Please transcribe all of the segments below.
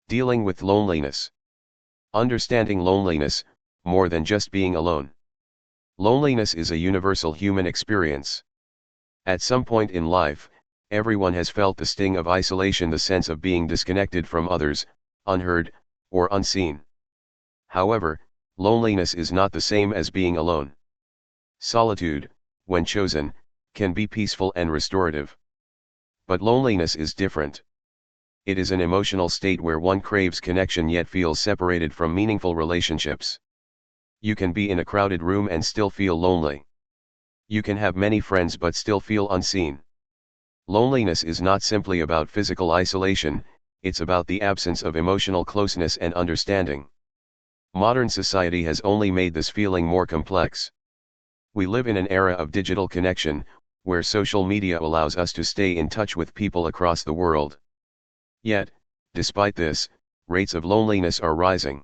Dealing with loneliness. Understanding loneliness, more than just being alone. Loneliness is a universal human experience. At some point in life, everyone has felt the sting of isolation, the sense of being disconnected from others, unheard, or unseen. However, loneliness is not the same as being alone. Solitude, when chosen, can be peaceful and restorative. But loneliness is different. It is an emotional state where one craves connection yet feels separated from meaningful relationships. You can be in a crowded room and still feel lonely. You can have many friends but still feel unseen. Loneliness is not simply about physical isolation, it's about the absence of emotional closeness and understanding. Modern society has only made this feeling more complex. We live in an era of digital connection, where social media allows us to stay in touch with people across the world. Yet, despite this, rates of loneliness are rising.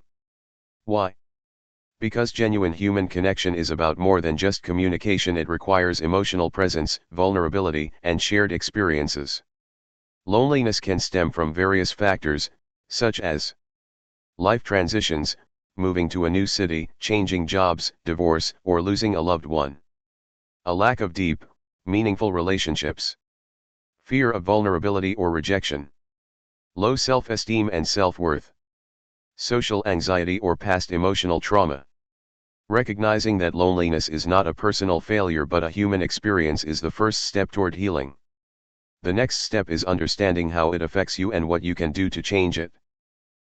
Why? Because genuine human connection is about more than just communication. It requires emotional presence, vulnerability, and shared experiences. Loneliness can stem from various factors, such as life transitions, moving to a new city, changing jobs, divorce, or losing a loved one. A lack of deep, meaningful relationships. Fear of vulnerability or rejection. Low self-esteem and self-worth. Social anxiety or past emotional trauma. Recognizing that loneliness is not a personal failure but a human experience is the first step toward healing. The next step is understanding how it affects you and what you can do to change it.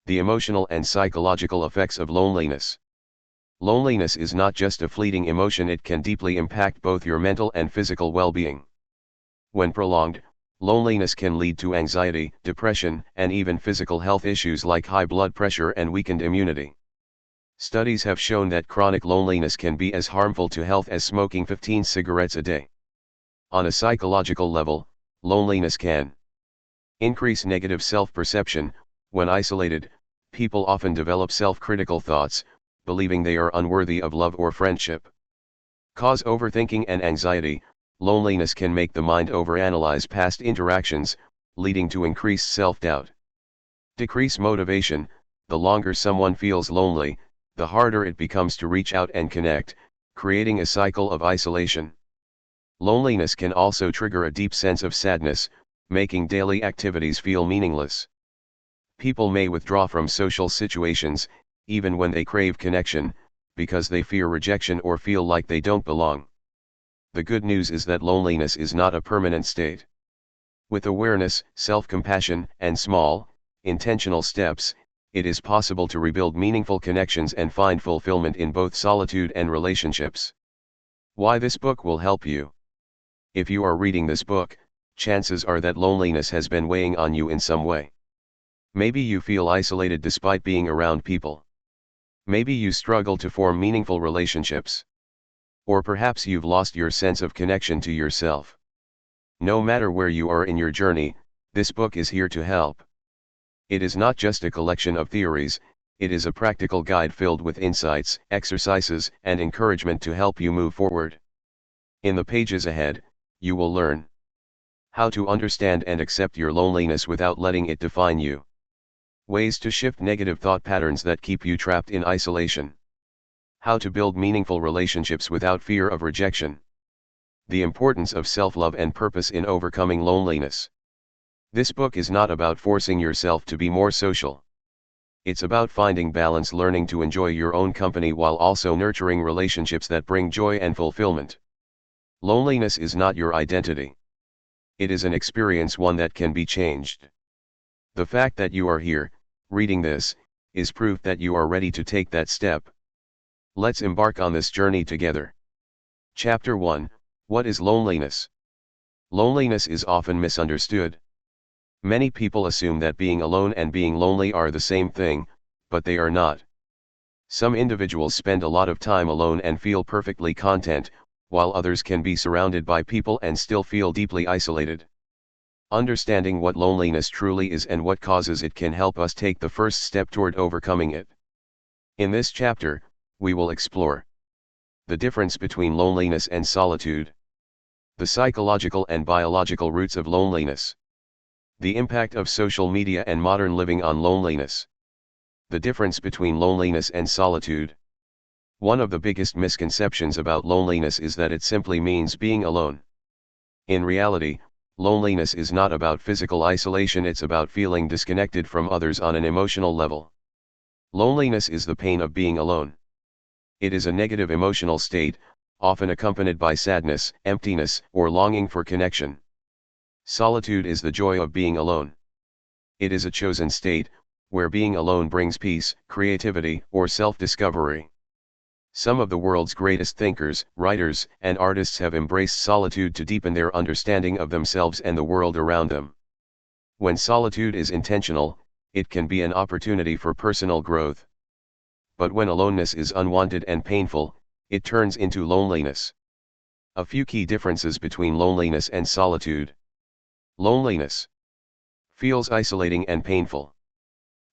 The emotional and psychological effects of loneliness. Loneliness is not just a fleeting emotion, it can deeply impact both your mental and physical well-being. When prolonged, loneliness can lead to anxiety, depression, and even physical health issues like high blood pressure and weakened immunity. Studies have shown that chronic loneliness can be as harmful to health as smoking 15 cigarettes a day. On a psychological level, loneliness can increase negative self-perception. When isolated, people often develop self-critical thoughts, believing they are unworthy of love or friendship. Cause overthinking and anxiety. Loneliness can make the mind overanalyze past interactions, leading to increased self-doubt. Decrease motivation. The longer someone feels lonely, the harder it becomes to reach out and connect, creating a cycle of isolation. Loneliness can also trigger a deep sense of sadness, making daily activities feel meaningless. People may withdraw from social situations, even when they crave connection, because they fear rejection or feel like they don't belong. The good news is that loneliness is not a permanent state. With awareness, self-compassion, and small, intentional steps, it is possible to rebuild meaningful connections and find fulfillment in both solitude and relationships. Why this book will help you. If you are reading this book, chances are that loneliness has been weighing on you in some way. Maybe you feel isolated despite being around people. Maybe you struggle to form meaningful relationships. Or perhaps you've lost your sense of connection to yourself. No matter where you are in your journey, this book is here to help. It is not just a collection of theories, it is a practical guide filled with insights, exercises, and encouragement to help you move forward. In the pages ahead, you will learn how to understand and accept your loneliness without letting it define you. Ways to shift negative thought patterns that keep you trapped in isolation. How to build meaningful relationships without fear of rejection. The importance of self-love and purpose in overcoming loneliness. This book is not about forcing yourself to be more social. It's about finding balance, learning to enjoy your own company while also nurturing relationships that bring joy and fulfillment. Loneliness is not your identity. It is an experience, one that can be changed. The fact that you are here, reading this, is proof that you are ready to take that step. Let's embark on this journey together. Chapter 1: What is loneliness? Loneliness is often misunderstood. Many people assume that being alone and being lonely are the same thing, but they are not. Some individuals spend a lot of time alone and feel perfectly content, while others can be surrounded by people and still feel deeply isolated. Understanding what loneliness truly is and what causes it can help us take the first step toward overcoming it. In this chapter, we will explore the difference between loneliness and solitude, the psychological and biological roots of loneliness, The impact of social media and modern living on loneliness. The difference between loneliness and solitude. One of the biggest misconceptions about loneliness is that it simply means being alone. In reality, loneliness is not about physical isolation, it's about feeling disconnected from others on an emotional level. Loneliness is the pain of being alone. It is a negative emotional state, often accompanied by sadness, emptiness, or longing for connection. Solitude is the joy of being alone. It is a chosen state, where being alone brings peace, creativity, or self-discovery. Some of the world's greatest thinkers, writers, and artists have embraced solitude to deepen their understanding of themselves and the world around them. When solitude is intentional, it can be an opportunity for personal growth. But when aloneness is unwanted and painful, it turns into loneliness. A few key differences between loneliness and solitude. Loneliness feels isolating and painful.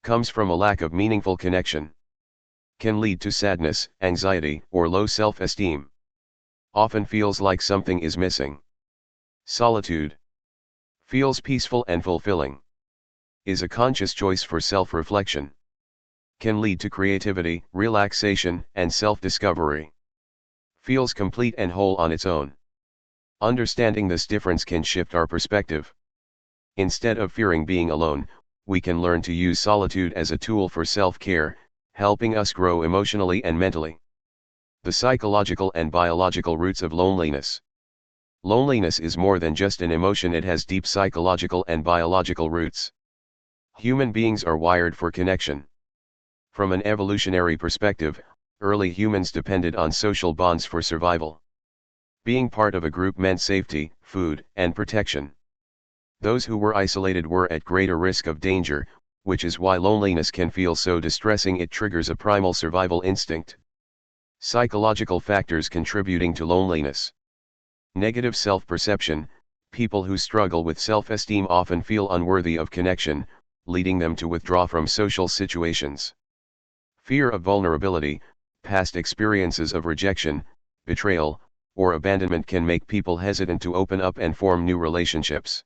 Comes from a lack of meaningful connection. Can lead to sadness, anxiety, or low self-esteem. Often feels like something is missing. Solitude feels peaceful and fulfilling. Is a conscious choice for self-reflection. Can lead to creativity, relaxation, and self-discovery. Feels complete and whole on its own. Understanding this difference can shift our perspective. Instead of fearing being alone, we can learn to use solitude as a tool for self-care, helping us grow emotionally and mentally. The psychological and biological roots of loneliness. Loneliness is more than just an emotion, it has deep psychological and biological roots. Human beings are wired for connection. From an evolutionary perspective, early humans depended on social bonds for survival. Being part of a group meant safety, food, and protection. Those who were isolated were at greater risk of danger, which is why loneliness can feel so distressing. It triggers a primal survival instinct. Psychological factors contributing to loneliness. Negative self-perception. People who struggle with self-esteem often feel unworthy of connection, leading them to withdraw from social situations. Fear of vulnerability. Past experiences of rejection, betrayal, or abandonment can make people hesitant to open up and form new relationships.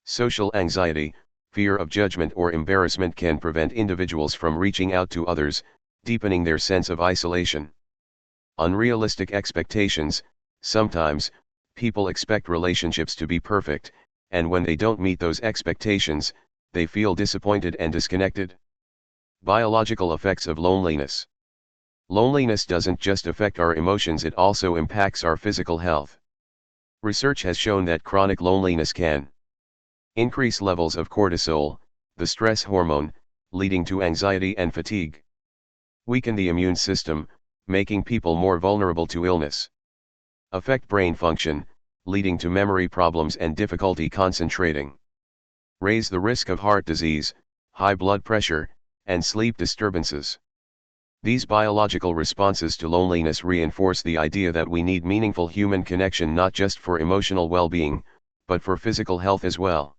Social anxiety. Fear of judgment or embarrassment can prevent individuals from reaching out to others, deepening their sense of isolation. Unrealistic expectations. Sometimes, people expect relationships to be perfect, and when they don't meet those expectations, they feel disappointed and disconnected. Biological effects of loneliness. Loneliness doesn't just affect our emotions, it also impacts our physical health. Research has shown that chronic loneliness can increase levels of cortisol, the stress hormone, leading to anxiety and fatigue. Weaken the immune system, making people more vulnerable to illness. Affect brain function, leading to memory problems and difficulty concentrating. Raise the risk of heart disease, high blood pressure, and sleep disturbances. These biological responses to loneliness reinforce the idea that we need meaningful human connection not just for emotional well-being, but for physical health as well.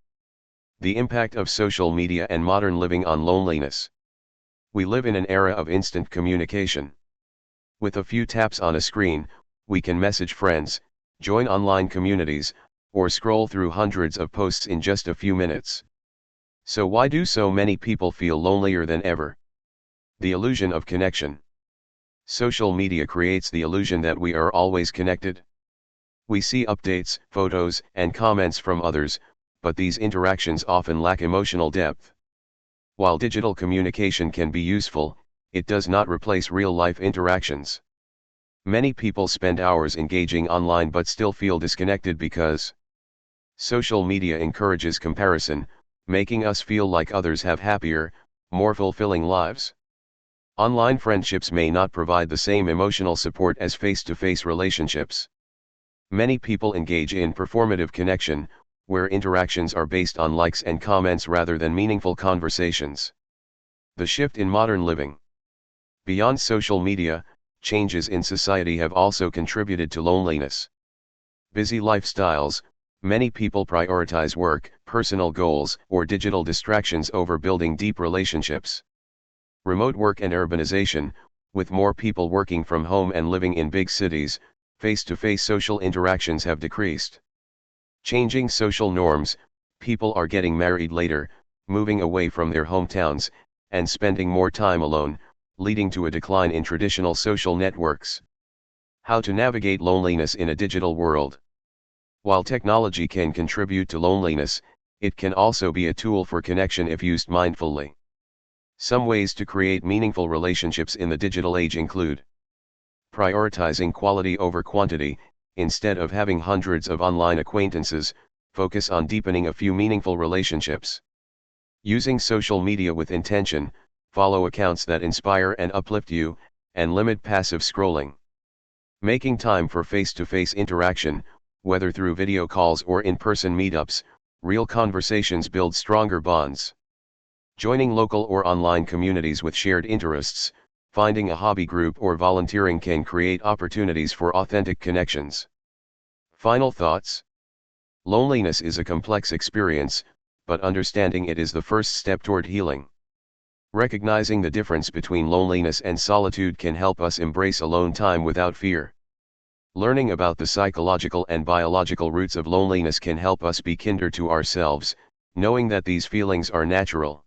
The impact of social media and modern living on loneliness. We live in an era of instant communication. With a few taps on a screen, we can message friends, join online communities, or scroll through hundreds of posts in just a few minutes. So why do so many people feel lonelier than ever? The illusion of connection. Social media creates the illusion that we are always connected. We see updates, photos, and comments from others, but these interactions often lack emotional depth. While digital communication can be useful, it does not replace real-life interactions. Many people spend hours engaging online but still feel disconnected because social media encourages comparison, making us feel like others have happier, more fulfilling lives. Online friendships may not provide the same emotional support as face-to-face relationships. Many people engage in performative connection, where interactions are based on likes and comments rather than meaningful conversations. The shift in modern living. Beyond social media, changes in society have also contributed to loneliness. Busy lifestyles. Many people prioritize work, personal goals, or digital distractions over building deep relationships. Remote work and urbanization. With more people working from home and living in big cities, face-to-face social interactions have decreased. Changing social norms. People are getting married later, moving away from their hometowns, and spending more time alone, leading to a decline in traditional social networks. How to navigate loneliness in a digital world. While technology can contribute to loneliness, it can also be a tool for connection if used mindfully. Some ways to create meaningful relationships in the digital age include prioritizing quality over quantity. Instead of having hundreds of online acquaintances, focus on deepening a few meaningful relationships. Using social media with intention, follow accounts that inspire and uplift you, and limit passive scrolling. Making time for face-to-face interaction, whether through video calls or in-person meetups, real conversations build stronger bonds. Joining local or online communities with shared interests, finding a hobby group or volunteering can create opportunities for authentic connections. Final thoughts. Loneliness is a complex experience, but understanding it is the first step toward healing. Recognizing the difference between loneliness and solitude can help us embrace alone time without fear. Learning about the psychological and biological roots of loneliness can help us be kinder to ourselves, knowing that these feelings are natural.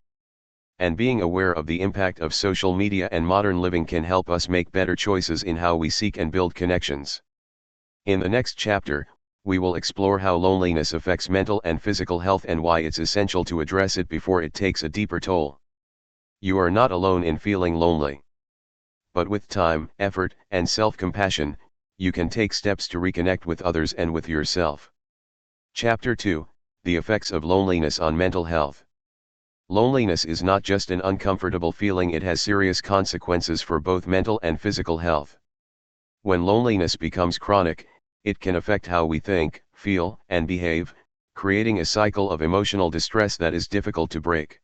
And being aware of the impact of social media and modern living can help us make better choices in how we seek and build connections. In the next chapter, we will explore how loneliness affects mental and physical health and why it's essential to address it before it takes a deeper toll. You are not alone in feeling lonely. But with time, effort, and self-compassion, you can take steps to reconnect with others and with yourself. Chapter 2, The Effects of Loneliness on Mental Health. Loneliness is not just an uncomfortable feeling, it has serious consequences for both mental and physical health. When loneliness becomes chronic, it can affect how we think, feel, and behave, creating a cycle of emotional distress that is difficult to break.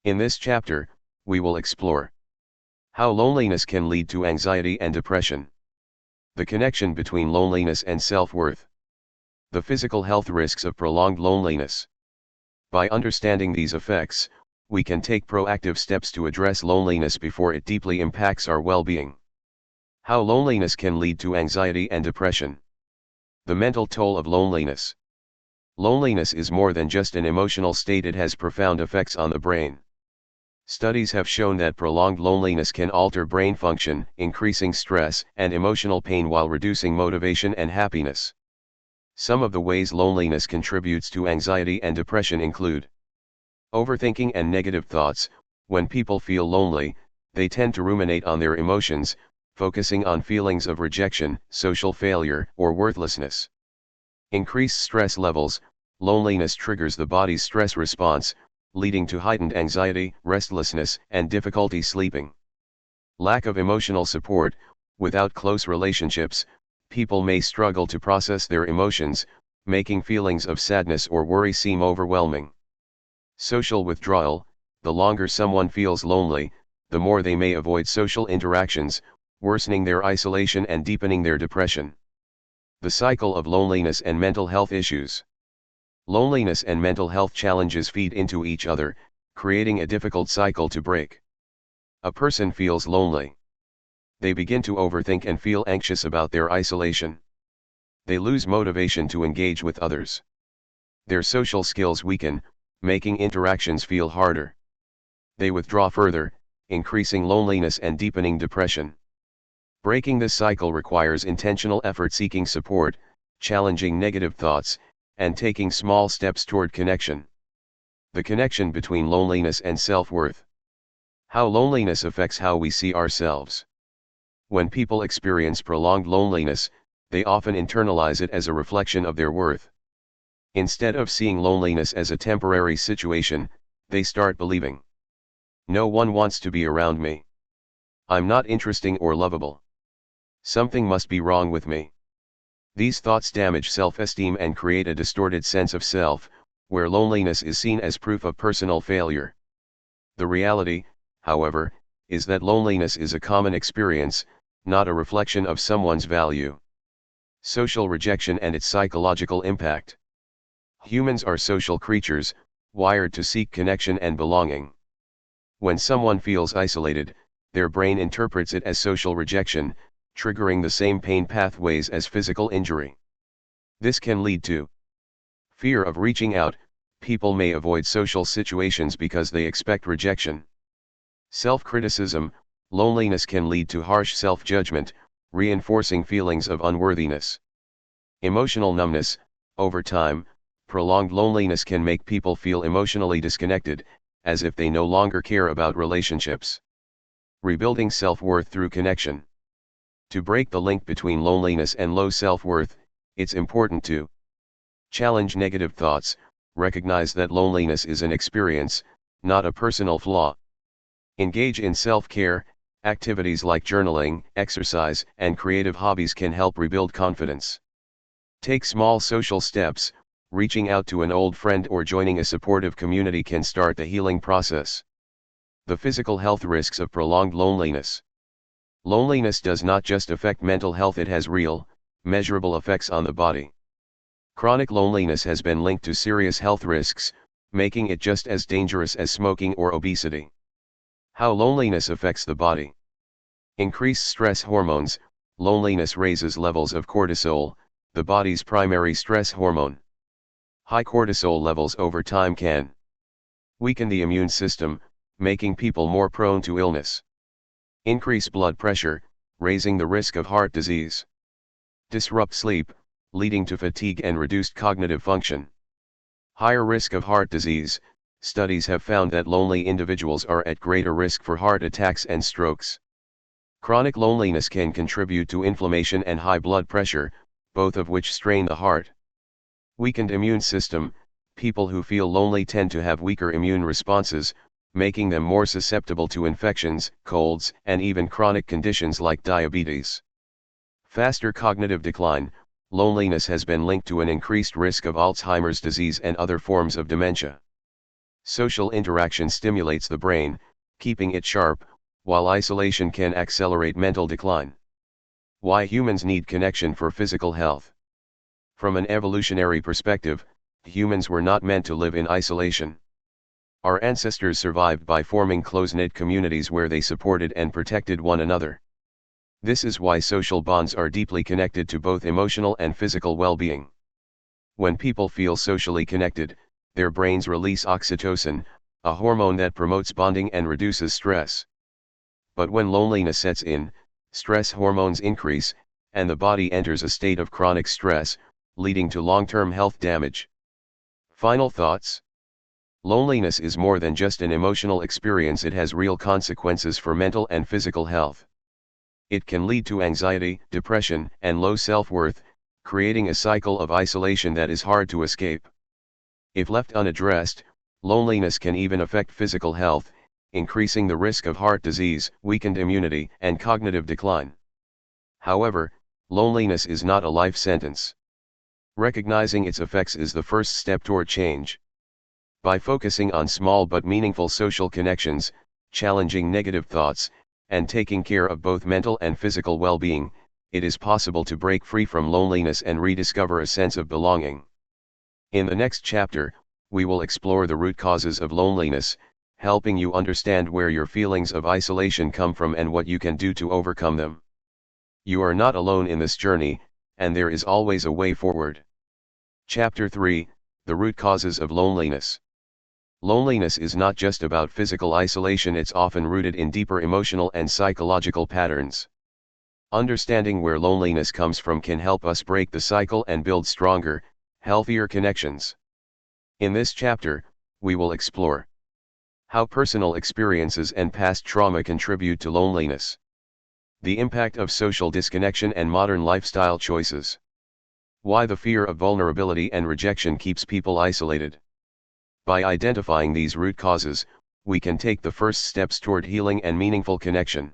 In this chapter, we will explore how loneliness can lead to anxiety and depression, the connection between loneliness and self-worth, the physical health risks of prolonged loneliness. By understanding these effects, we can take proactive steps to address loneliness before it deeply impacts our well-being. How loneliness can lead to anxiety and depression. The mental toll of loneliness. Loneliness is more than just an emotional state, it has profound effects on the brain. Studies have shown that prolonged loneliness can alter brain function, increasing stress and emotional pain while reducing motivation and happiness. Some of the ways loneliness contributes to anxiety and depression include overthinking and negative thoughts. When people feel lonely, they tend to ruminate on their emotions, focusing on feelings of rejection, social failure, or worthlessness. Increased stress levels. Loneliness triggers the body's stress response, leading to heightened anxiety, restlessness, and difficulty sleeping. Lack of emotional support. Without close relationships, people may struggle to process their emotions, making feelings of sadness or worry seem overwhelming. Social withdrawal. The longer someone feels lonely, the more they may avoid social interactions, worsening their isolation and deepening their depression. The cycle of loneliness and mental health issues. Loneliness and mental health challenges feed into each other, creating a difficult cycle to break. A person feels lonely. They begin to overthink and feel anxious about their isolation. They lose motivation to engage with others. Their social skills weaken, making interactions feel harder. They withdraw further, increasing loneliness and deepening depression. Breaking this cycle requires intentional effort, seeking support, challenging negative thoughts, and taking small steps toward connection. The connection between loneliness and self-worth. How loneliness affects how we see ourselves. When people experience prolonged loneliness, they often internalize it as a reflection of their worth. Instead of seeing loneliness as a temporary situation, they start believing, "No one wants to be around me. I'm not interesting or lovable. Something must be wrong with me." These thoughts damage self-esteem and create a distorted sense of self, where loneliness is seen as proof of personal failure. The reality, however, is that loneliness is a common experience, not a reflection of someone's value. Social rejection and its psychological impact. Humans are social creatures, wired to seek connection and belonging. When someone feels isolated, their brain interprets it as social rejection, triggering the same pain pathways as physical injury. This can lead to fear of reaching out. People may avoid social situations because they expect rejection. Self-criticism, loneliness can lead to harsh self-judgment, reinforcing feelings of unworthiness. Emotional numbness, over time, prolonged loneliness can make people feel emotionally disconnected, as if they no longer care about relationships. Rebuilding self-worth through connection. To break the link between loneliness and low self-worth, it's important to challenge negative thoughts, recognize that loneliness is an experience, not a personal flaw. Engage in self-care. Activities like journaling, exercise, and creative hobbies can help rebuild confidence. Take small social steps. Reaching out to an old friend or joining a supportive community can start the healing process. The physical health risks of prolonged loneliness. Loneliness does not just affect mental health, it has real, measurable effects on the body. Chronic loneliness has been linked to serious health risks, making it just as dangerous as smoking or obesity. How loneliness affects the body. Increased stress hormones. Loneliness raises levels of cortisol, the body's primary stress hormone. High cortisol levels over time can weaken the immune system, making people more prone to illness. Increase blood pressure, raising the risk of heart disease. Disrupt sleep, leading to fatigue and reduced cognitive function. Higher risk of heart disease. Studies have found that lonely individuals are at greater risk for heart attacks and strokes. Chronic loneliness can contribute to inflammation and high blood pressure, both of which strain the heart. Weakened immune system. People who feel lonely tend to have weaker immune responses, making them more susceptible to infections, colds, and even chronic conditions like diabetes. Faster cognitive decline. Loneliness has been linked to an increased risk of Alzheimer's disease and other forms of dementia. Social interaction stimulates the brain, keeping it sharp, while isolation can accelerate mental decline. Why humans need connection for physical health. From an evolutionary perspective, humans were not meant to live in isolation. Our ancestors survived by forming close-knit communities where they supported and protected one another. This is why social bonds are deeply connected to both emotional and physical well-being. When people feel socially connected, their brains release oxytocin, a hormone that promotes bonding and reduces stress. But when loneliness sets in, stress hormones increase, and the body enters a state of chronic stress, leading to long-term health damage. Final thoughts. Loneliness is more than just an emotional experience, it has real consequences for mental and physical health. It can lead to anxiety, depression, and low self-worth, creating a cycle of isolation that is hard to escape. If left unaddressed, loneliness can even affect physical health, increasing the risk of heart disease, weakened immunity, and cognitive decline. However, loneliness is not a life sentence. Recognizing its effects is the first step toward change. By focusing on small but meaningful social connections, challenging negative thoughts, and taking care of both mental and physical well-being, it is possible to break free from loneliness and rediscover a sense of belonging. In the next chapter, we will explore the root causes of loneliness, helping you understand where your feelings of isolation come from and what you can do to overcome them. You are not alone in this journey, and there is always a way forward. Chapter 3: The Root Causes of Loneliness. Loneliness is not just about physical isolation, it's often rooted in deeper emotional and psychological patterns. Understanding where loneliness comes from can help us break the cycle and build stronger, healthier connections. In this chapter, we will explore how personal experiences and past trauma contribute to loneliness, the impact of social disconnection and modern lifestyle choices, why the fear of vulnerability and rejection keeps people isolated. By identifying these root causes, we can take the first steps toward healing and meaningful connection.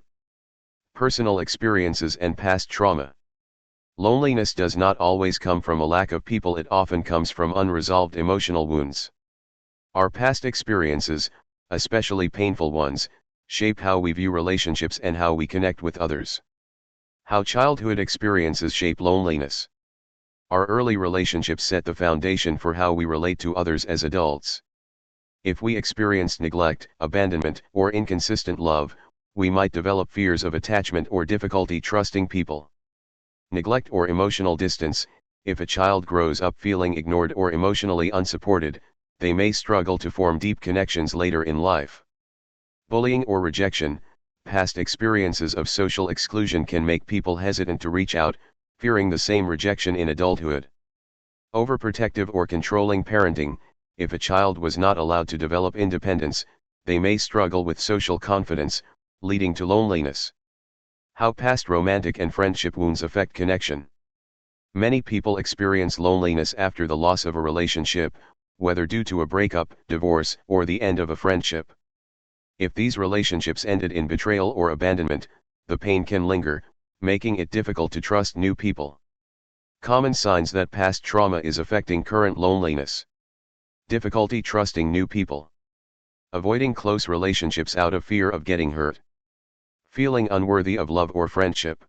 Personal experiences and past trauma. Loneliness does not always come from a lack of people, it often comes from unresolved emotional wounds. Our past experiences, especially painful ones, shape how we view relationships and how we connect with others. How childhood experiences shape loneliness. Our early relationships set the foundation for how we relate to others as adults. If we experienced neglect, abandonment, or inconsistent love, we might develop fears of attachment or difficulty trusting people. Neglect or emotional distance. If a child grows up feeling ignored or emotionally unsupported, they may struggle to form deep connections later in life. Bullying or rejection, past experiences of social exclusion can make people hesitant to reach out, fearing the same rejection in adulthood. Overprotective or controlling parenting, if a child was not allowed to develop independence, they may struggle with social confidence, leading to loneliness. How past romantic and friendship wounds affect connection. Many people experience loneliness after the loss of a relationship, whether due to a breakup, divorce, or the end of a friendship. If these relationships ended in betrayal or abandonment, the pain can linger, making it difficult to trust new people. Common signs that past trauma is affecting current loneliness. Difficulty trusting new people. Avoiding close relationships out of fear of getting hurt. Feeling unworthy of love or friendship.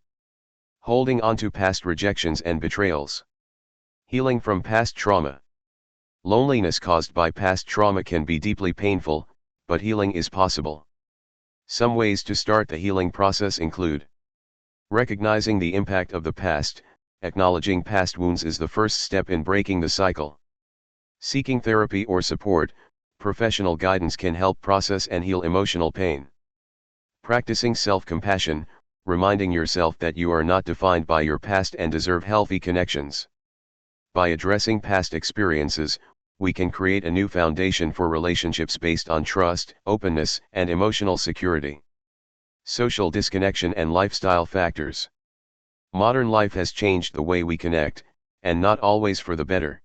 Holding on to past rejections and betrayals. Healing from past trauma. Loneliness caused by past trauma can be deeply painful, but healing is possible. Some ways to start the healing process include: recognizing the impact of the past. Acknowledging past wounds is the first step in breaking the cycle. Seeking therapy or support, professional guidance can help process and heal emotional pain. Practicing self-compassion, reminding yourself that you are not defined by your past and deserve healthy connections. By addressing past experiences, we can create a new foundation for relationships based on trust, openness, and emotional security. Social disconnection and lifestyle factors. Modern life has changed the way we connect, and not always for the better.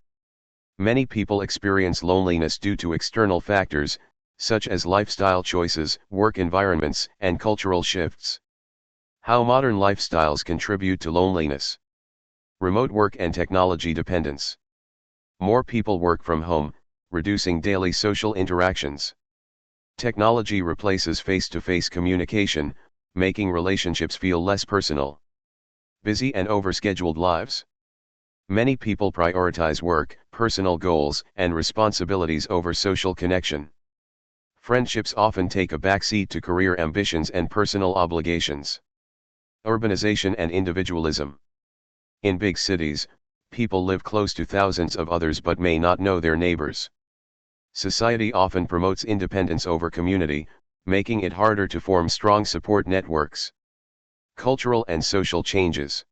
Many people experience loneliness due to external factors, such as lifestyle choices, work environments, and cultural shifts. How modern lifestyles contribute to loneliness. Remote work and technology dependence. More people work from home, reducing daily social interactions. Technology replaces face-to-face communication, making relationships feel less personal. Busy and overscheduled lives. Many people prioritize work, personal goals, and responsibilities over social connection. Friendships often take a backseat to career ambitions and personal obligations. Urbanization and individualism. In big cities, people live close to thousands of others but may not know their neighbors. Society often promotes independence over community, making it harder to form strong support networks. Cultural and social changes.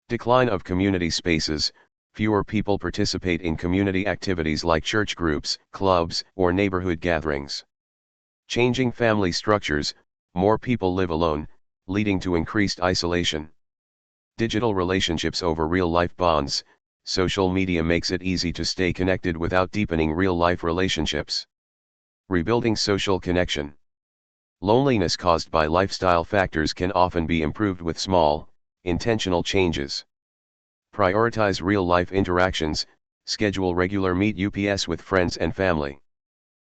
Decline of community spaces. Fewer people participate in community activities like church groups, clubs, or neighborhood gatherings. Changing family structures. More people live alone, leading to increased isolation. Digital relationships over real-life bonds. Social media makes it easy to stay connected without deepening real-life relationships. Rebuilding social connection. Loneliness caused by lifestyle factors can often be improved with small, intentional changes. Prioritize real-life interactions. Schedule regular meet-ups with friends and family.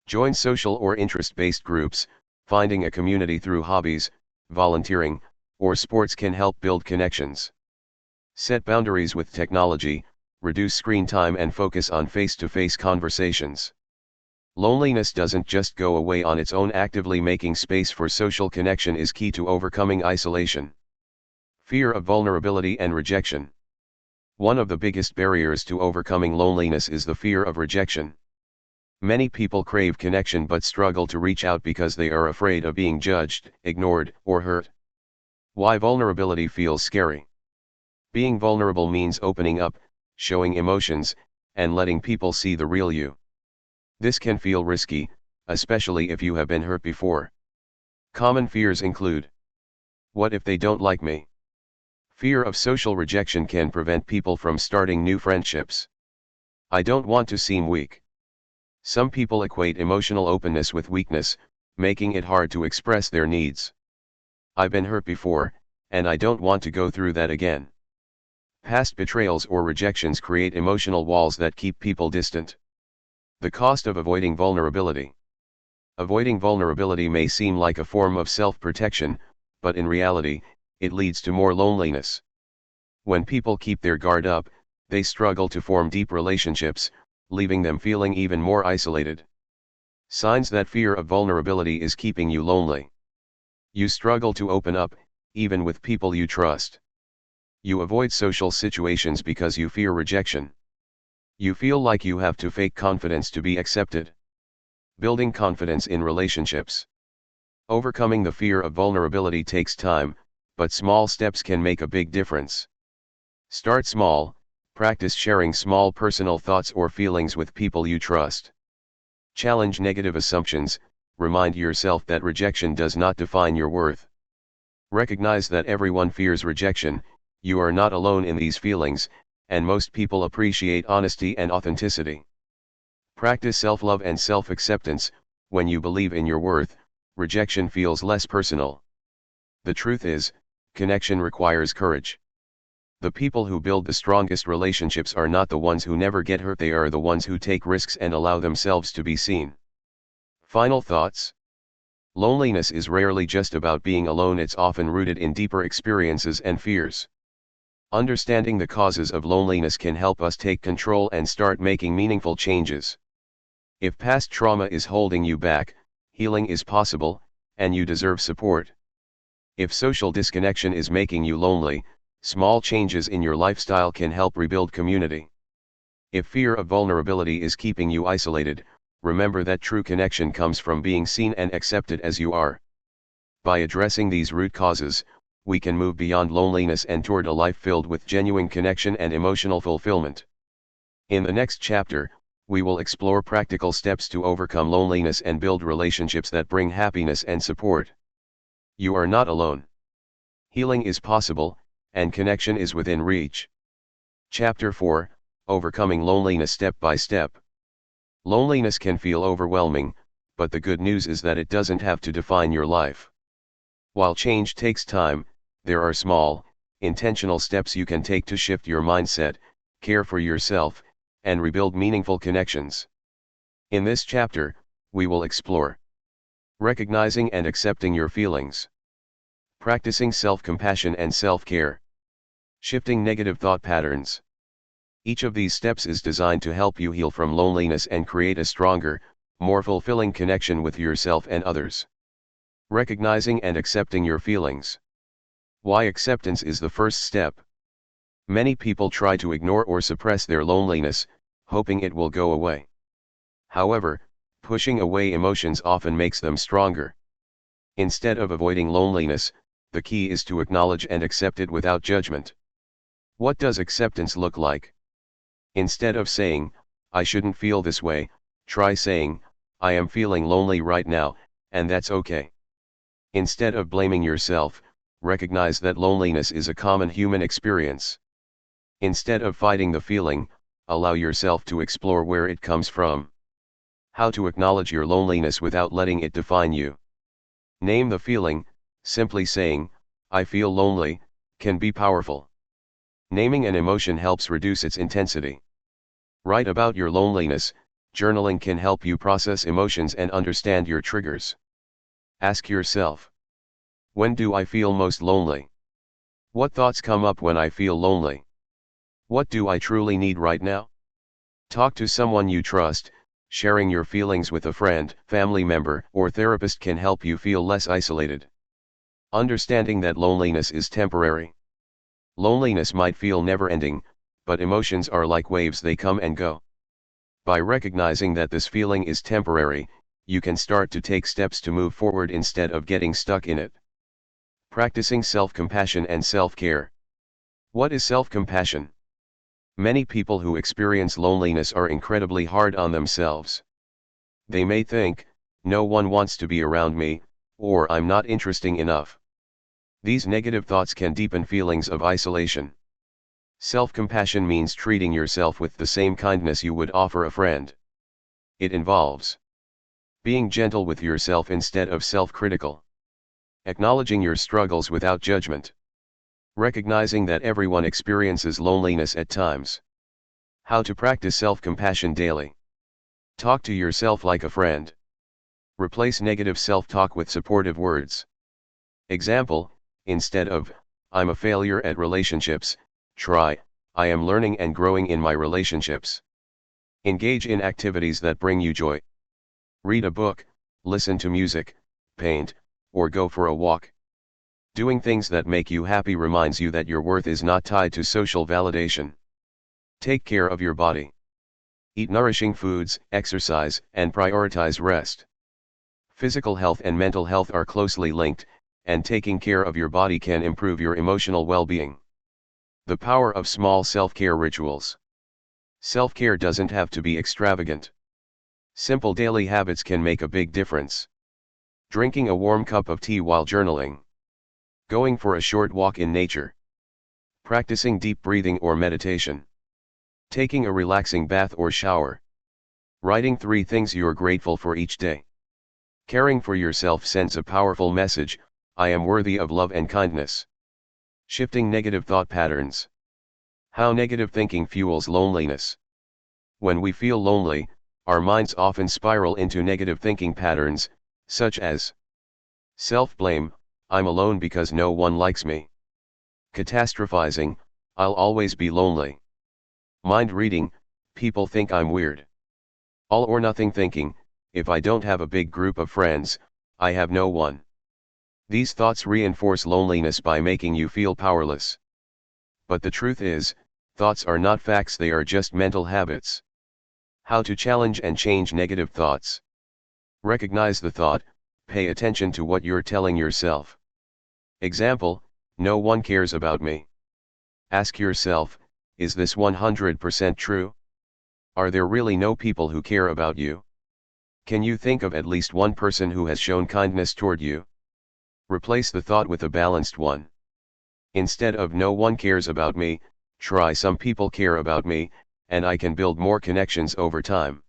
Join social or interest-based groups. Finding a community through hobbies, volunteering, or sports can help build connections. Set boundaries with technology. Reduce screen time and focus on face-to-face conversations. Loneliness doesn't just go away on its own. Actively making space for social connection is key to overcoming isolation. Fear of vulnerability and rejection. One of the biggest barriers to overcoming loneliness is the fear of rejection. Many people crave connection but struggle to reach out because they are afraid of being judged, ignored, or hurt. Why vulnerability feels scary. Being vulnerable means opening up, showing emotions, and letting people see the real you. This can feel risky, especially if you have been hurt before. Common fears include: what if they don't like me? Fear of social rejection can prevent people from starting new friendships. I don't want to seem weak. Some people equate emotional openness with weakness, making it hard to express their needs. I've been hurt before, and I don't want to go through that again. Past betrayals or rejections create emotional walls that keep people distant. The cost of avoiding vulnerability. Avoiding vulnerability may seem like a form of self-protection, but in reality, it leads to more loneliness. When people keep their guard up, they struggle to form deep relationships, leaving them feeling even more isolated. Signs that fear of vulnerability is keeping you lonely. You struggle to open up, even with people you trust. You avoid social situations because you fear rejection. You feel like you have to fake confidence to be accepted. Building confidence in relationships. Overcoming the fear of vulnerability takes time, but small steps can make a big difference. Start small, practice sharing small personal thoughts or feelings with people you trust. Challenge negative assumptions, remind yourself that rejection does not define your worth. Recognize that everyone fears rejection, you are not alone in these feelings, and most people appreciate honesty and authenticity. Practice self-love and self-acceptance. When you believe in your worth, rejection feels less personal. The truth is, connection requires courage. The people who build the strongest relationships are not the ones who never get hurt, they are the ones who take risks and allow themselves to be seen. Final thoughts. Loneliness is rarely just about being alone, it's often rooted in deeper experiences and fears. Understanding the causes of loneliness can help us take control and start making meaningful changes. If past trauma is holding you back, healing is possible, and you deserve support. If social disconnection is making you lonely, small changes in your lifestyle can help rebuild community. If fear of vulnerability is keeping you isolated, remember that true connection comes from being seen and accepted as you are. By addressing these root causes, we can move beyond loneliness and toward a life filled with genuine connection and emotional fulfillment. In the next chapter, we will explore practical steps to overcome loneliness and build relationships that bring happiness and support. You are not alone. Healing is possible, and connection is within reach. Chapter 4, Overcoming Loneliness Step by Step. Loneliness can feel overwhelming, but the good news is that it doesn't have to define your life. While change takes time, there are small, intentional steps you can take to shift your mindset, care for yourself, and rebuild meaningful connections. In this chapter, we will explore recognizing and accepting your feelings, practicing self-compassion and self-care, shifting negative thought patterns. Each of these steps is designed to help you heal from loneliness and create a stronger, more fulfilling connection with yourself and others. Recognizing and accepting your feelings. Why acceptance is the first step. Many people try to ignore or suppress their loneliness, hoping it will go away. However, pushing away emotions often makes them stronger. Instead of avoiding loneliness, the key is to acknowledge and accept it without judgment. What does acceptance look like? Instead of saying, "I shouldn't feel this way," try saying, "I am feeling lonely right now, and that's okay." Instead of blaming yourself, recognize that loneliness is a common human experience. Instead of fighting the feeling, allow yourself to explore where it comes from. How to acknowledge your loneliness without letting it define you. Name the feeling. Simply saying, "I feel lonely," can be powerful. Naming an emotion helps reduce its intensity. Write about your loneliness. Journaling can help you process emotions and understand your triggers. Ask yourself, when do I feel most lonely? What thoughts come up when I feel lonely? What do I truly need right now? Talk to someone you trust. Sharing your feelings with a friend, family member, or therapist can help you feel less isolated. Understanding that loneliness is temporary. Loneliness might feel never-ending, but emotions are like waves, they come and go. By recognizing that this feeling is temporary, you can start to take steps to move forward instead of getting stuck in it. Practicing self-compassion and self-care. What is self-compassion? Many people who experience loneliness are incredibly hard on themselves. They may think, "No one wants to be around me," or "I'm not interesting enough." These negative thoughts can deepen feelings of isolation. Self-compassion means treating yourself with the same kindness you would offer a friend. It involves being gentle with yourself instead of self-critical. Acknowledging your struggles without judgment. Recognizing that everyone experiences loneliness at times. How to practice self-compassion daily. Talk to yourself like a friend. Replace negative self-talk with supportive words. Example, instead of, "I'm a failure at relationships," try, "I am learning and growing in my relationships." Engage in activities that bring you joy. Read a book, listen to music, paint, or go for a walk. Doing things that make you happy reminds you that your worth is not tied to social validation. Take care of your body. Eat nourishing foods, exercise, and prioritize rest. Physical health and mental health are closely linked, and taking care of your body can improve your emotional well-being. The power of small self-care rituals. Self-care doesn't have to be extravagant. Simple daily habits can make a big difference. Drinking a warm cup of tea while journaling. Going for a short walk in nature. Practicing deep breathing or meditation. Taking a relaxing bath or shower. Writing 3 things you're grateful for each day. Caring for yourself sends a powerful message: I am worthy of love and kindness. Shifting negative thought patterns. How negative thinking fuels loneliness. When we feel lonely, our minds often spiral into negative thinking patterns, such as self-blame, I'm alone because no one likes me. Catastrophizing, I'll always be lonely. Mind reading, people think I'm weird. All or nothing thinking, if I don't have a big group of friends, I have no one. These thoughts reinforce loneliness by making you feel powerless. But the truth is, thoughts are not facts, they are just mental habits. How to challenge and change negative thoughts. Recognize the thought, pay attention to what you're telling yourself. Example, no one cares about me. Ask yourself, is this 100% true? Are there really no people who care about you? Can you think of at least one person who has shown kindness toward you? Replace the thought with a balanced one. Instead of no one cares about me, try some people care about me, and I can build more connections over time.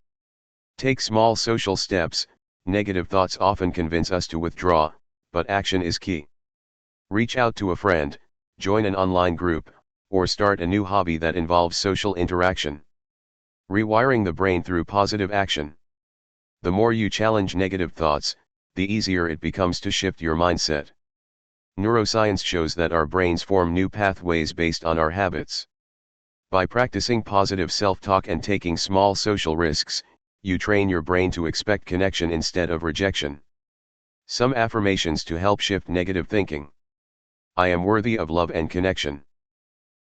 Take small social steps. Negative thoughts often convince us to withdraw, but action is key. Reach out to a friend, join an online group, or start a new hobby that involves social interaction. Rewiring the brain through positive action. The more you challenge negative thoughts, the easier it becomes to shift your mindset. Neuroscience shows that our brains form new pathways based on our habits. By practicing positive self-talk and taking small social risks, you train your brain to expect connection instead of rejection. Some affirmations to help shift negative thinking. I am worthy of love and connection.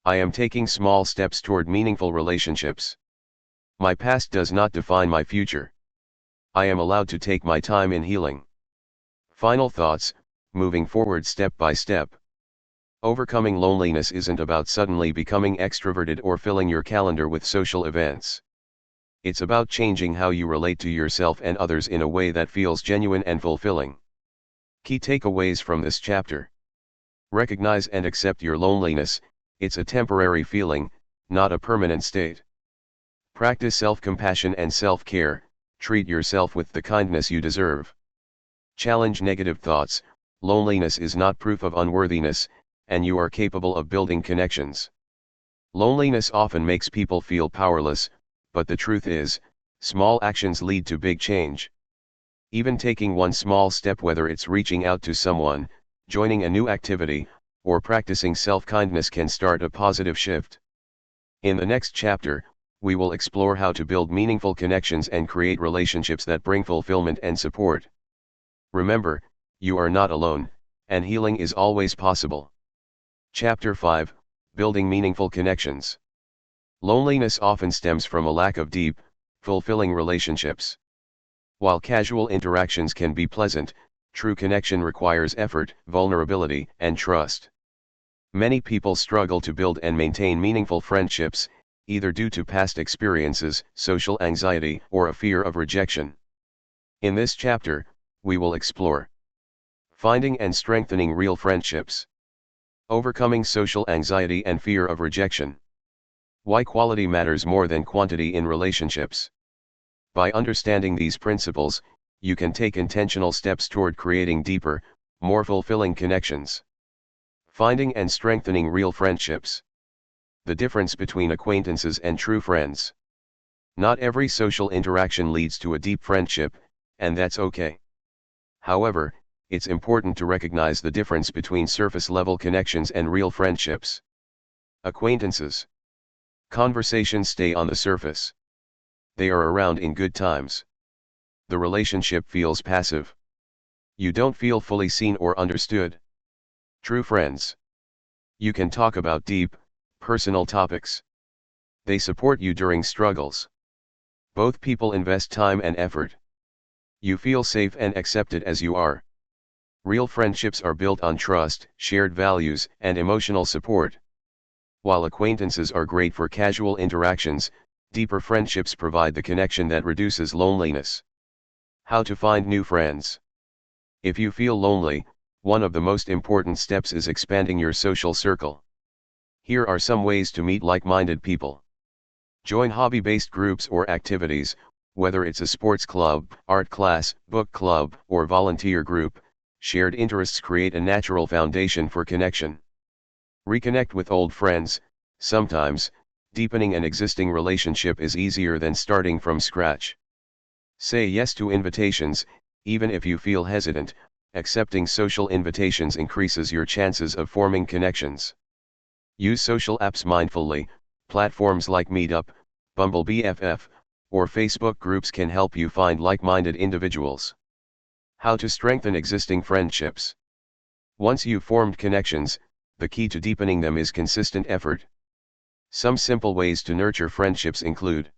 I am taking small steps toward meaningful relationships. My past does not define my future. I am allowed to take my time in healing. Final thoughts, moving forward step by step. Overcoming loneliness isn't about suddenly becoming extroverted or filling your calendar with social events. It's about changing how you relate to yourself and others in a way that feels genuine and fulfilling. Key takeaways from this chapter. Recognize and accept your loneliness, it's a temporary feeling, not a permanent state. Practice self-compassion and self-care, treat yourself with the kindness you deserve. Challenge negative thoughts, loneliness is not proof of unworthiness, and you are capable of building connections. Loneliness often makes people feel powerless, but the truth is, small actions lead to big change. Even taking one small step, whether it's reaching out to someone, joining a new activity, or practicing self-kindness, can start a positive shift. In the next chapter, we will explore how to build meaningful connections and create relationships that bring fulfillment and support. Remember, you are not alone, and healing is always possible. Chapter 5, Building Meaningful Connections. Loneliness often stems from a lack of deep, fulfilling relationships. While casual interactions can be pleasant, true connection requires effort, vulnerability, and trust. Many people struggle to build and maintain meaningful friendships, either due to past experiences, social anxiety, or a fear of rejection. In this chapter, we will explore finding and strengthening real friendships, overcoming social anxiety and fear of rejection, why quality matters more than quantity in relationships. By understanding these principles, you can take intentional steps toward creating deeper, more fulfilling connections. Finding and strengthening real friendships. The difference between acquaintances and true friends. Not every social interaction leads to a deep friendship, and that's okay. However, it's important to recognize the difference between surface-level connections and real friendships. Acquaintances. Conversations stay on the surface. They are around in good times. The relationship feels passive. You don't feel fully seen or understood. True friends. You can talk about deep, personal topics. They support you during struggles. Both people invest time and effort. You feel safe and accepted as you are. Real friendships are built on trust, shared values, and emotional support. While acquaintances are great for casual interactions, deeper friendships provide the connection that reduces loneliness. How to find new friends. If you feel lonely, one of the most important steps is expanding your social circle. Here are some ways to meet like-minded people. Join hobby-based groups or activities, whether it's a sports club, art class, book club, or volunteer group. Shared interests create a natural foundation for connection. Reconnect with old friends. Sometimes, deepening an existing relationship is easier than starting from scratch. Say yes to invitations, even if you feel hesitant. Accepting social invitations increases your chances of forming connections. Use social apps mindfully. Platforms like Meetup, Bumble BFF, or Facebook groups can help you find like-minded individuals. How to strengthen existing friendships. Once you've formed connections, the key to deepening them is consistent effort. Some simple ways to nurture friendships include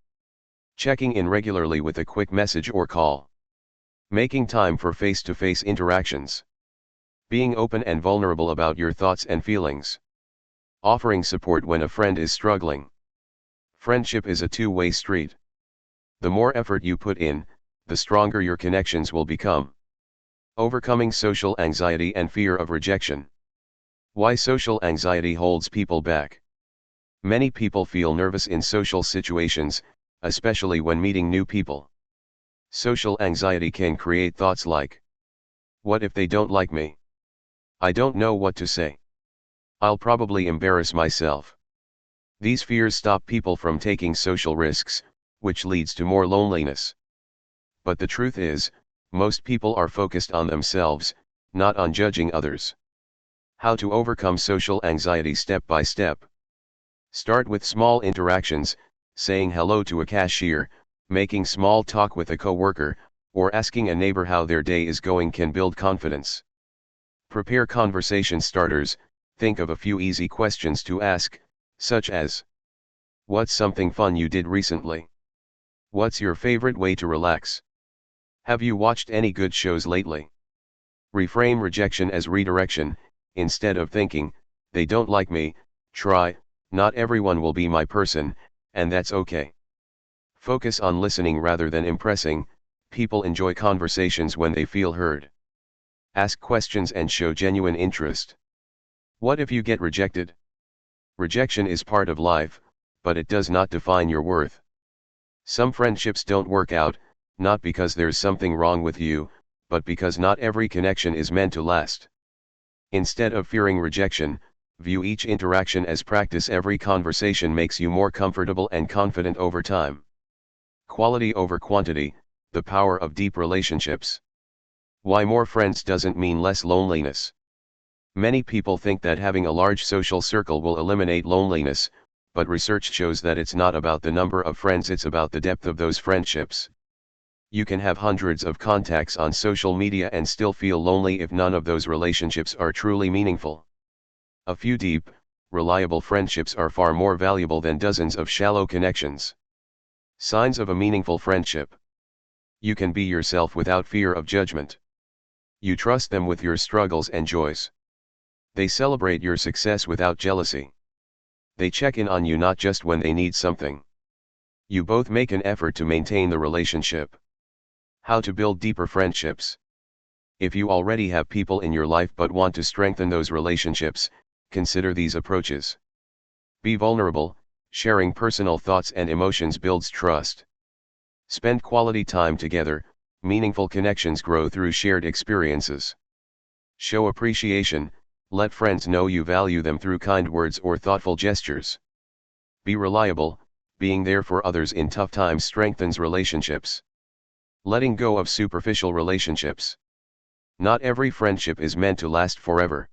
checking in regularly with a quick message or call, making time for face-to-face interactions, being open and vulnerable about your thoughts and feelings, offering support when a friend is struggling. Friendship is a two-way street. The more effort you put in, the stronger your connections will become. Overcoming social anxiety and fear of rejection. Why social anxiety holds people back. Many people feel nervous in social situations, especially when meeting new people. Social anxiety can create thoughts like, what if they don't like me? I don't know what to say. I'll probably embarrass myself. These fears stop people from taking social risks, which leads to more loneliness. But the truth is, most people are focused on themselves, not on judging others. How to overcome social anxiety step by step. Start with small interactions, saying hello to a cashier, making small talk with a coworker, or asking a neighbor how their day is going can build confidence. Prepare conversation starters. Think of a few easy questions to ask, such as, what's something fun you did recently? What's your favorite way to relax? Have you watched any good shows lately? Reframe rejection as redirection. Instead of thinking, they don't like me, try, not everyone will be my person, and that's okay. Focus on listening rather than impressing. People enjoy conversations when they feel heard. Ask questions and show genuine interest. What if you get rejected? Rejection is part of life, but it does not define your worth. Some friendships don't work out, not because there's something wrong with you, but because not every connection is meant to last. Instead of fearing rejection, view each interaction as practice. Every conversation makes you more comfortable and confident over time. Quality over quantity, the power of deep relationships. Why more friends doesn't mean less loneliness. Many people think that having a large social circle will eliminate loneliness, but research shows that it's not about the number of friends, it's about the depth of those friendships. You can have hundreds of contacts on social media and still feel lonely if none of those relationships are truly meaningful. A few deep, reliable friendships are far more valuable than dozens of shallow connections. Signs of a meaningful friendship. You can be yourself without fear of judgment. You trust them with your struggles and joys. They celebrate your success without jealousy. They check in on you not just when they need something. You both make an effort to maintain the relationship. How to build deeper friendships. If you already have people in your life but want to strengthen those relationships, consider these approaches. Be vulnerable. Sharing personal thoughts and emotions builds trust. Spend quality time together. Meaningful connections grow through shared experiences. Show appreciation. Let friends know you value them through kind words or thoughtful gestures. Be reliable. Being there for others in tough times strengthens relationships. Letting go of superficial relationships. Not every friendship is meant to last forever.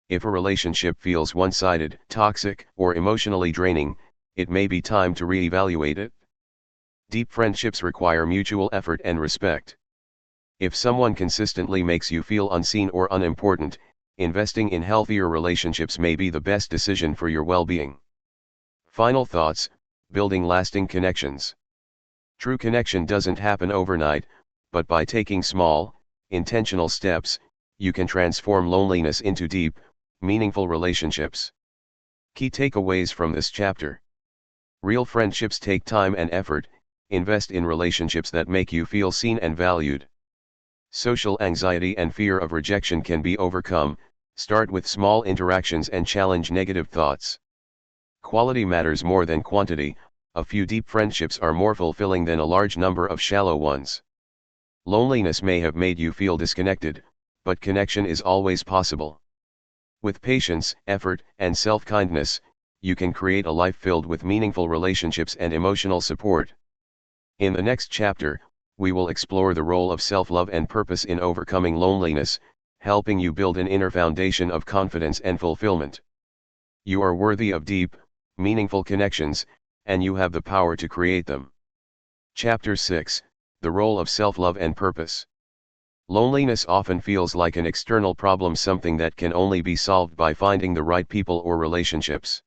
If a relationship feels one-sided, toxic, or emotionally draining, it may be time to re-evaluate it. Deep friendships require mutual effort and respect. If someone consistently makes you feel unseen or unimportant, investing in healthier relationships may be the best decision for your well-being. Final thoughts. Building lasting connections. True connection doesn't happen overnight, but by taking small, intentional steps, you can transform loneliness into deep, meaningful relationships. Key takeaways from this chapter. Real friendships take time and effort. Invest in relationships that make you feel seen and valued. Social anxiety and fear of rejection can be overcome. Start with small interactions and challenge negative thoughts. Quality matters more than quantity. A few deep friendships are more fulfilling than a large number of shallow ones. Loneliness may have made you feel disconnected, but connection is always possible. With patience, effort, and self-kindness, you can create a life filled with meaningful relationships and emotional support. In the next chapter, we will explore the role of self-love and purpose in overcoming loneliness, helping you build an inner foundation of confidence and fulfillment. You are worthy of deep, meaningful connections, and you have the power to create them. Chapter 6, The Role of Self-Love and Purpose. Loneliness often feels like an external problem, something that can only be solved by finding the right people or relationships.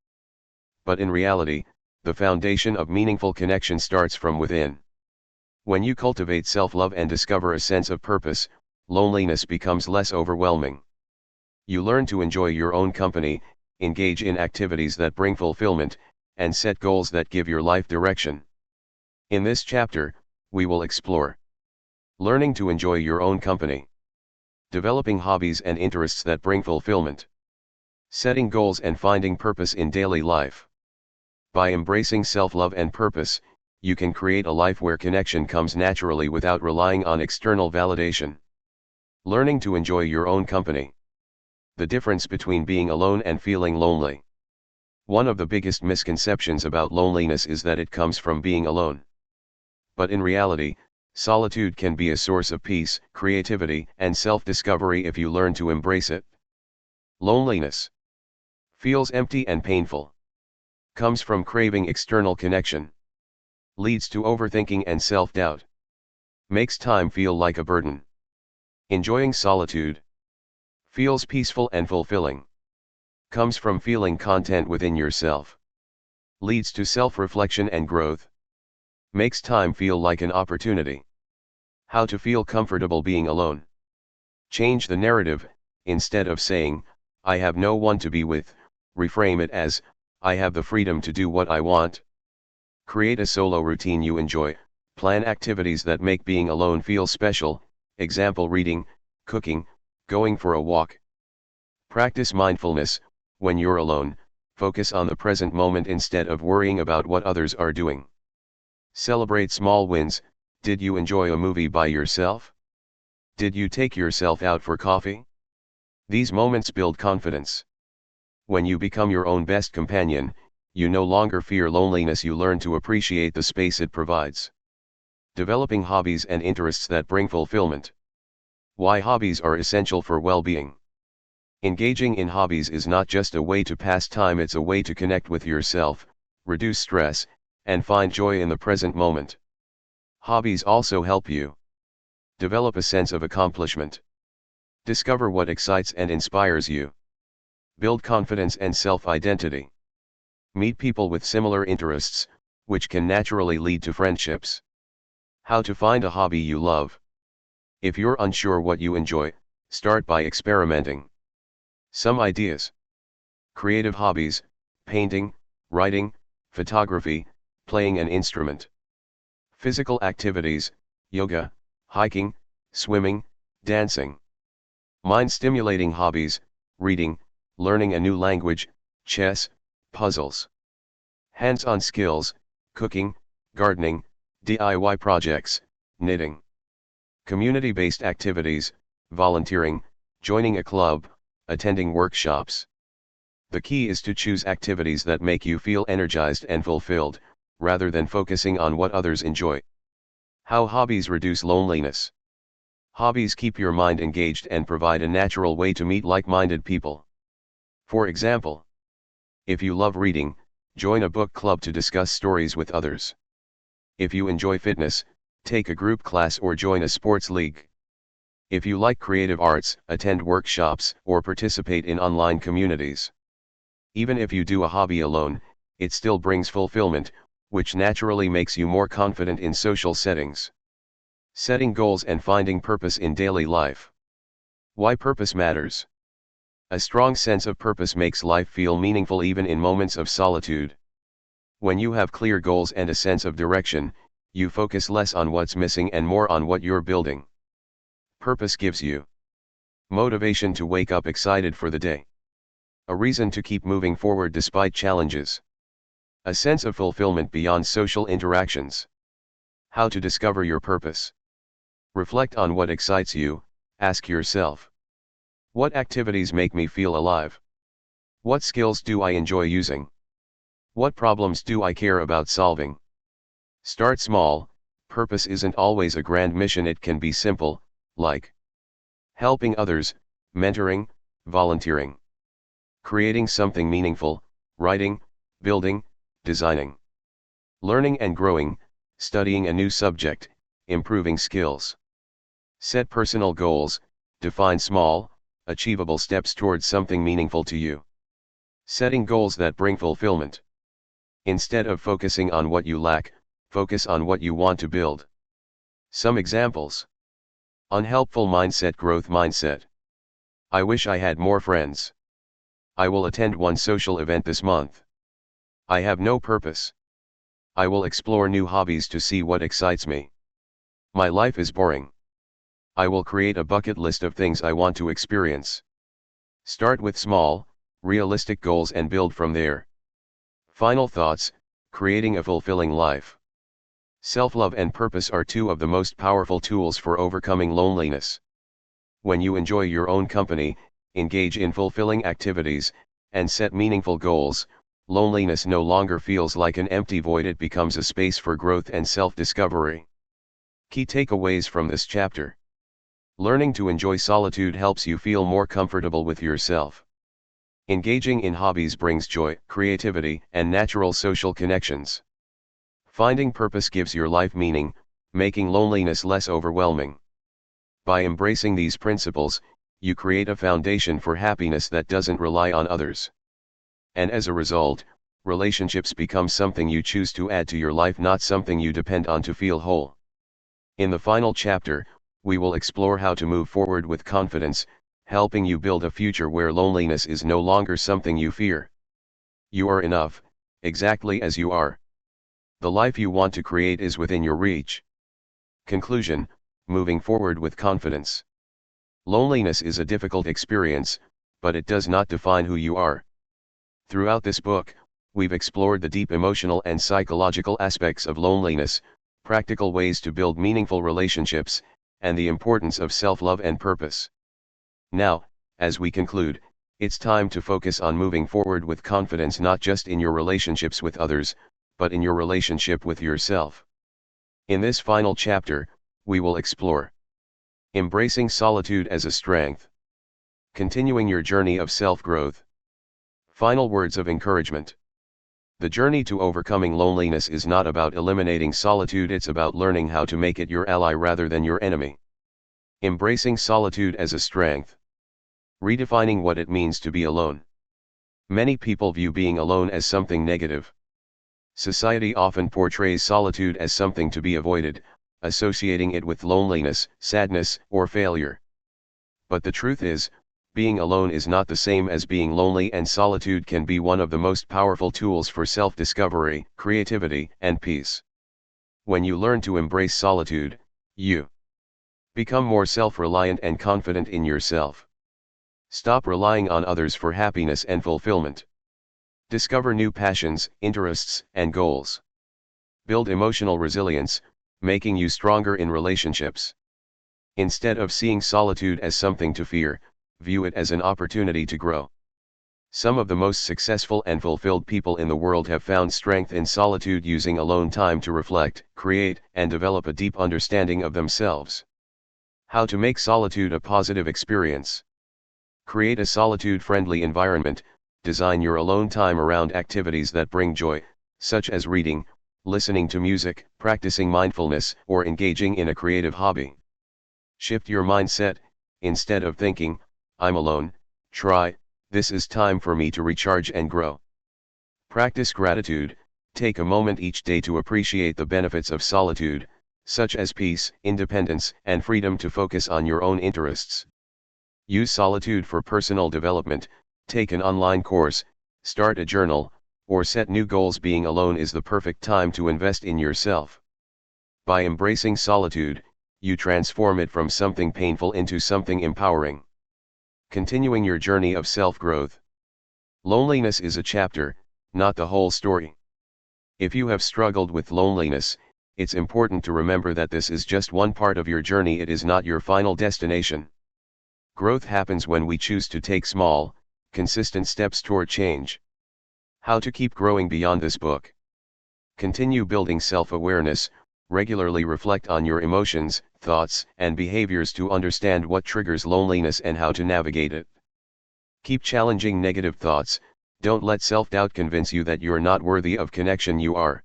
But in reality, the foundation of meaningful connection starts from within. When you cultivate self-love and discover a sense of purpose, loneliness becomes less overwhelming. You learn to enjoy your own company, engage in activities that bring fulfillment, and set goals that give your life direction. In this chapter, we will explore learning to enjoy your own company, developing hobbies and interests that bring fulfillment, setting goals and finding purpose in daily life. By embracing self-love and purpose, you can create a life where connection comes naturally without relying on external validation. Learning to enjoy your own company. The difference between being alone and feeling lonely. One of the biggest misconceptions about loneliness is that it comes from being alone. But in reality, solitude can be a source of peace, creativity, and self-discovery if you learn to embrace it. Loneliness feels empty and painful. Comes from craving external connection. Leads to overthinking and self-doubt. Makes time feel like a burden. Enjoying solitude. Feels peaceful and fulfilling. Comes from feeling content within yourself. Leads to self-reflection and growth. Makes time feel like an opportunity. How to feel comfortable being alone. Change the narrative. Instead of saying, "I have no one to be with," reframe it as, "I have the freedom to do what I want." Create a solo routine you enjoy. Plan activities that make being alone feel special, example reading, cooking, going for a walk. Practice mindfulness. When you're alone, focus on the present moment instead of worrying about what others are doing. Celebrate small wins. Did you enjoy a movie by yourself? Did you take yourself out for coffee? These moments build confidence. When you become your own best companion, you no longer fear loneliness, you learn to appreciate the space it provides. Developing hobbies and interests that bring fulfillment. Why hobbies are essential for well-being. Engaging in hobbies is not just a way to pass time, it's a way to connect with yourself, reduce stress, and find joy in the present moment. Hobbies also help you develop a sense of accomplishment. Discover what excites and inspires you. Build confidence and self-identity. Meet people with similar interests, which can naturally lead to friendships. How to find a hobby you love. If you're unsure what you enjoy, start by experimenting. Some ideas. Creative hobbies: painting, writing, photography, playing an instrument. Physical activities: yoga, hiking, swimming, dancing. Mind-stimulating hobbies: reading, learning a new language, chess, puzzles. Hands-on skills: cooking, gardening, DIY projects, knitting. Community-based activities: volunteering, joining a club, attending workshops. The key is to choose activities that make you feel energized and fulfilled, rather than focusing on what others enjoy. How hobbies reduce loneliness. Hobbies keep your mind engaged and provide a natural way to meet like-minded people. For example, if you love reading, join a book club to discuss stories with others. If you enjoy fitness, take a group class or join a sports league. If you like creative arts, attend workshops or participate in online communities. Even if you do a hobby alone, it still brings fulfillment. which naturally makes you more confident in social settings. Setting goals and finding purpose in daily life. Why purpose matters. A strong sense of purpose makes life feel meaningful even in moments of solitude. When you have clear goals and a sense of direction, you focus less on what's missing and more on what you're building. Purpose gives you motivation to wake up excited for the day. A reason to keep moving forward despite challenges. A sense of fulfillment beyond social interactions. How to discover your purpose. Reflect on what excites you, ask yourself. What activities make me feel alive? What skills do I enjoy using? What problems do I care about solving? Start small. Purpose isn't always a grand mission, it can be simple, like helping others, mentoring, volunteering, creating something meaningful, writing, building, designing, learning and growing, studying a new subject, improving skills. Set personal goals, define small, achievable steps towards something meaningful to you. Setting goals that bring fulfillment. Instead of focusing on what you lack, focus on what you want to build. Some examples. Unhelpful mindset, growth mindset. I wish I had more friends. I will attend one social event this month. I have no purpose. I will explore new hobbies to see what excites me. My life is boring. I will create a bucket list of things I want to experience. Start with small, realistic goals and build from there. Final thoughts. Creating a fulfilling life. Self-love and purpose are two of the most powerful tools for overcoming loneliness. When you enjoy your own company, engage in fulfilling activities, and set meaningful goals, loneliness no longer feels like an empty void, it becomes a space for growth and self-discovery. Key takeaways from this chapter. Learning to enjoy solitude helps you feel more comfortable with yourself. Engaging in hobbies brings joy, creativity, and natural social connections. Finding purpose gives your life meaning, making loneliness less overwhelming. By embracing these principles, you create a foundation for happiness that doesn't rely on others. And as a result, relationships become something you choose to add to your life, not something you depend on to feel whole. In the final chapter, we will explore how to move forward with confidence, helping you build a future where loneliness is no longer something you fear. You are enough, exactly as you are. The life you want to create is within your reach. Conclusion. Moving forward with confidence. Loneliness is a difficult experience, but it does not define who you are. Throughout this book, we've explored the deep emotional and psychological aspects of loneliness, practical ways to build meaningful relationships, and the importance of self-love and purpose. Now, as we conclude, it's time to focus on moving forward with confidence, not just in your relationships with others, but in your relationship with yourself. In this final chapter, we will explore embracing solitude as a strength, continuing your journey of self-growth. Final words of encouragement. The journey to overcoming loneliness is not about eliminating solitude, it's about learning how to make it your ally rather than your enemy. Embracing solitude as a strength. Redefining what it means to be alone. Many people view being alone as something negative. Society often portrays solitude as something to be avoided, associating it with loneliness, sadness, or failure. But the truth is, being alone is not the same as being lonely, and solitude can be one of the most powerful tools for self-discovery, creativity, and peace. When you learn to embrace solitude, you become more self-reliant and confident in yourself. Stop relying on others for happiness and fulfillment. Discover new passions, interests, and goals. Build emotional resilience, making you stronger in relationships. Instead of seeing solitude as something to fear, view it as an opportunity to grow. Some of the most successful and fulfilled people in the world have found strength in solitude, using alone time to reflect, create, and develop a deep understanding of themselves. How to make solitude a positive experience. Create a solitude-friendly environment. Design your alone time around activities that bring joy, such as reading, listening to music, practicing mindfulness, or engaging in a creative hobby. Shift your mindset. Instead of thinking, "I'm alone," try, "This is time for me to recharge and grow." Practice gratitude. Take a moment each day to appreciate the benefits of solitude, such as peace, independence, and freedom to focus on your own interests. Use solitude for personal development, take an online course, start a journal, or set new goals. Being alone is the perfect time to invest in yourself. By embracing solitude, you transform it from something painful into something empowering. Continuing your journey of self-growth. Loneliness is a chapter, not the whole story. If you have struggled with loneliness, it's important to remember that this is just one part of your journey. It is not your final destination. Growth happens when we choose to take small, consistent steps toward change. How to keep growing beyond this book. Continue building self-awareness, regularly reflect on your emotions, thoughts, and behaviors to understand what triggers loneliness and how to navigate it. Keep challenging negative thoughts, don't let self-doubt convince you that you're not worthy of connection. You are.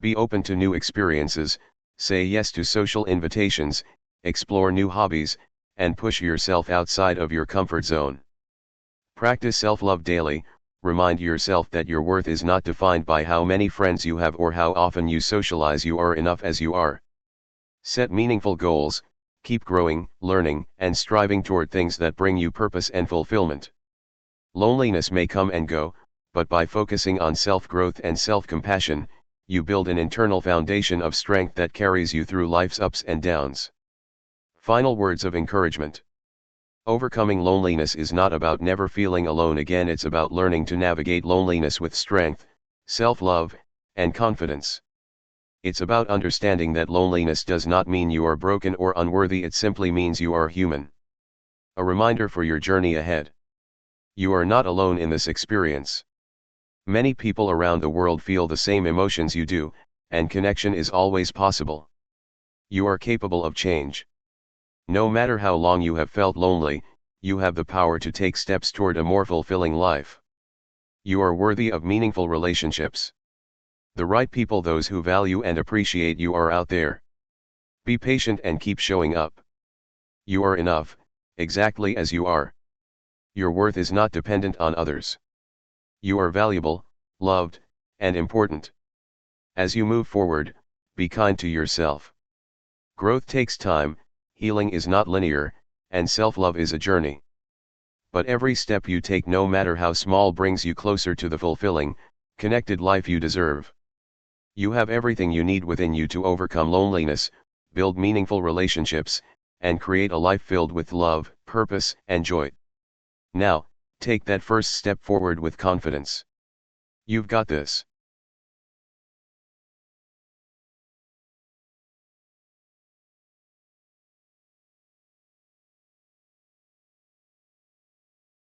Be open to new experiences, say yes to social invitations, explore new hobbies, and push yourself outside of your comfort zone. Practice self-love daily, remind yourself that your worth is not defined by how many friends you have or how often you socialize. You are enough as you are. Set meaningful goals, keep growing, learning, and striving toward things that bring you purpose and fulfillment. Loneliness may come and go, but by focusing on self-growth and self-compassion, you build an internal foundation of strength that carries you through life's ups and downs. Final words of encouragement. Overcoming loneliness is not about never feeling alone again. It's about learning to navigate loneliness with strength, self-love, and confidence. It's about understanding that loneliness does not mean you are broken or unworthy. It simply means you are human. A reminder for your journey ahead. You are not alone in this experience. Many people around the world feel the same emotions you do, and connection is always possible. You are capable of change. No matter how long you have felt lonely, you have the power to take steps toward a more fulfilling life. You are worthy of meaningful relationships. The right people, those who value and appreciate you, are out there. Be patient and keep showing up. You are enough, exactly as you are. Your worth is not dependent on others. You are valuable, loved, and important. As you move forward, be kind to yourself. Growth takes time, healing is not linear, and self-love is a journey. But every step you take, no matter how small, brings you closer to the fulfilling, connected life you deserve. You have everything you need within you to overcome loneliness, build meaningful relationships, and create a life filled with love, purpose, and joy. Now, take that first step forward with confidence. You've got this.